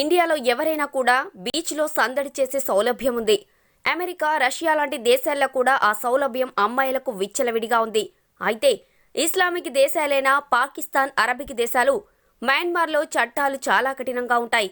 ఇండియాలో ఎవరైనా కూడా బీచ్లో సందడి చేసే సౌలభ్యం ఉంది. అమెరికా, రష్యా లాంటి దేశాల్లో కూడా ఆ సౌలభ్యం అమ్మాయిలకు విచ్చలవిడిగా ఉంది. అయితే ఇస్లామిక్ దేశాలైన పాకిస్తాన్, అరబిక్ దేశాలు, మయన్మార్లో చట్టాలు చాలా కఠినంగా ఉంటాయి.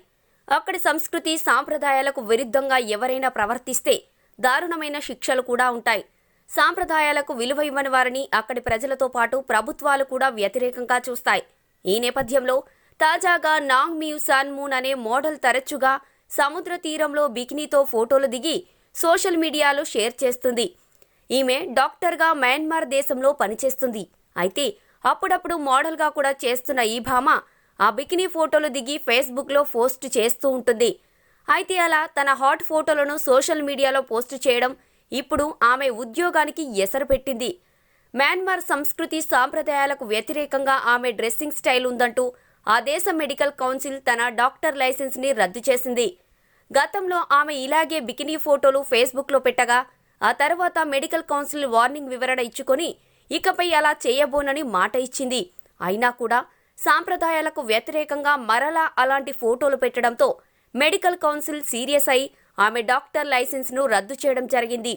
అక్కడి సంస్కృతి, సాంప్రదాయాలకు విరుద్ధంగా ఎవరైనా ప్రవర్తిస్తే దారుణమైన శిక్షలు కూడా ఉంటాయి. సాంప్రదాయాలకు విలువ ఇవ్వని వారిని అక్కడి ప్రజలతో పాటు ప్రభుత్వాలు కూడా వ్యతిరేకంగా చూస్తాయి. ఈ నేపథ్యంలో తాజాగా నాంగ్ మ్యూ సాన్ మూన్ అనే మోడల్ తరచుగా సముద్ర తీరంలో బికినీతో ఫోటోలు దిగి సోషల్ మీడియాలో షేర్ చేస్తుంది. ఈమె డాక్టర్గా మయన్మార్ దేశంలో పనిచేస్తుంది. అయితే అప్పుడప్పుడు మోడల్గా కూడా చేస్తున్న ఈ భామ ఆ బికినీ ఫోటోలు దిగి ఫేస్బుక్లో పోస్ట్ చేస్తూ ఉంటుంది. అయితే అలా తన హాట్ ఫోటోలను సోషల్ మీడియాలో పోస్టు చేయడం ఇప్పుడు ఆమె ఉద్యోగానికి ఎసరు పెట్టింది. మయన్మార్ సంస్కృతి, సాంప్రదాయాలకు వ్యతిరేకంగా ఆమె డ్రెస్సింగ్ స్టైల్ ఉందంటూ ఆ దేశ మెడికల్ కౌన్సిల్ తన డాక్టర్ లైసెన్స్ని రద్దు చేసింది. గతంలో ఆమె ఇలాగే బికినీ ఫోటోలు ఫేస్బుక్లో పెట్టగా ఆ తర్వాత మెడికల్ కౌన్సిల్ వార్నింగ్ వివరణ ఇచ్చుకొని ఇకపై అలా చేయబోనని మాట ఇచ్చింది. అయినా కూడా సాంప్రదాయాలకు వ్యతిరేకంగా మరలా అలాంటి ఫోటోలు పెట్టడంతో మెడికల్ కౌన్సిల్ సీరియస్ అయి ఆమె డాక్టర్ లైసెన్స్ను రద్దు చేయడం జరిగింది.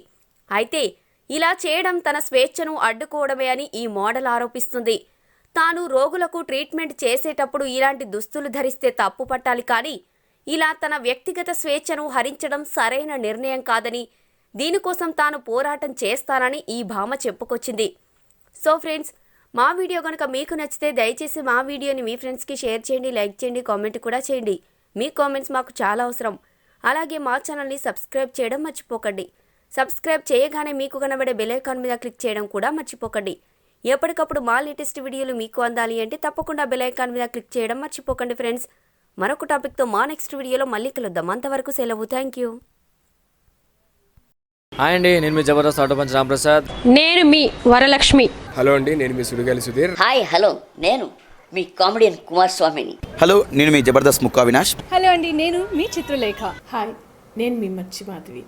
అయితే ఇలా చేయడం తన స్వేచ్ఛను అడ్డుకోవడమే అని ఈ మోడల్ ఆరోపిస్తుంది. తాను రోగులకు ట్రీట్మెంట్ చేసేటప్పుడు ఇలాంటి దుస్తులు ధరిస్తే తప్పు పట్టాలి, కానీ ఇలా తన వ్యక్తిగత స్వేచ్ఛను హరించడం సరైన నిర్ణయం కాదని, దీనికోసం తాను పోరాటం చేస్తానని ఈ భామ చెప్పుకొచ్చింది. సో ఫ్రెండ్స్, మా వీడియో కనుక మీకు నచ్చితే దయచేసి మా వీడియోని మీ ఫ్రెండ్స్కి షేర్ చేయండి, లైక్ చేయండి, కామెంట్ కూడా చేయండి. మీ కామెంట్స్ మాకు చాలా అవసరం. అలాగే మా ఛానల్ని సబ్స్క్రైబ్ చేయడం మర్చిపోకండి. సబ్స్క్రైబ్ చేయగానే మీకు కనబడే బెల్ ఐకాన్ మీద క్లిక్ చేయడం కూడా మర్చిపోకండి. ఎప్పటికప్పుడు మా లేటెస్ట్ వీడియోలు మీకు అందాలి అంటే తప్పకుండా బెల్ ఐకాన్ మీద క్లిక్ చేయడం మర్చిపోకండి ఫ్రెండ్స్. మరొక టాపిక్తో మా నెక్స్ట్ వీడియోలో మళ్ళీ కలుద్దాం. అంతవరకు సెలవు. Thank you. హాయ్ అండి, నేను మీ జబర్దస్త్ ఆటో పంచ్ రాంప్రసాద్. నేను మీ వరలక్ష్మి. హలో అండి, నేను మీ సుడిగాలి సుధీర్. హాయ్ హలో, నేను మీ కామెడియన్ కుమార్ స్వామిని. హలో, నేను మీ జబర్దస్త్ ముక్కా అవినాష్. హలో అండి, నేను మీ చిత్రలేఖ. హాయ్, నేను మీ మచ్చి మాధవి.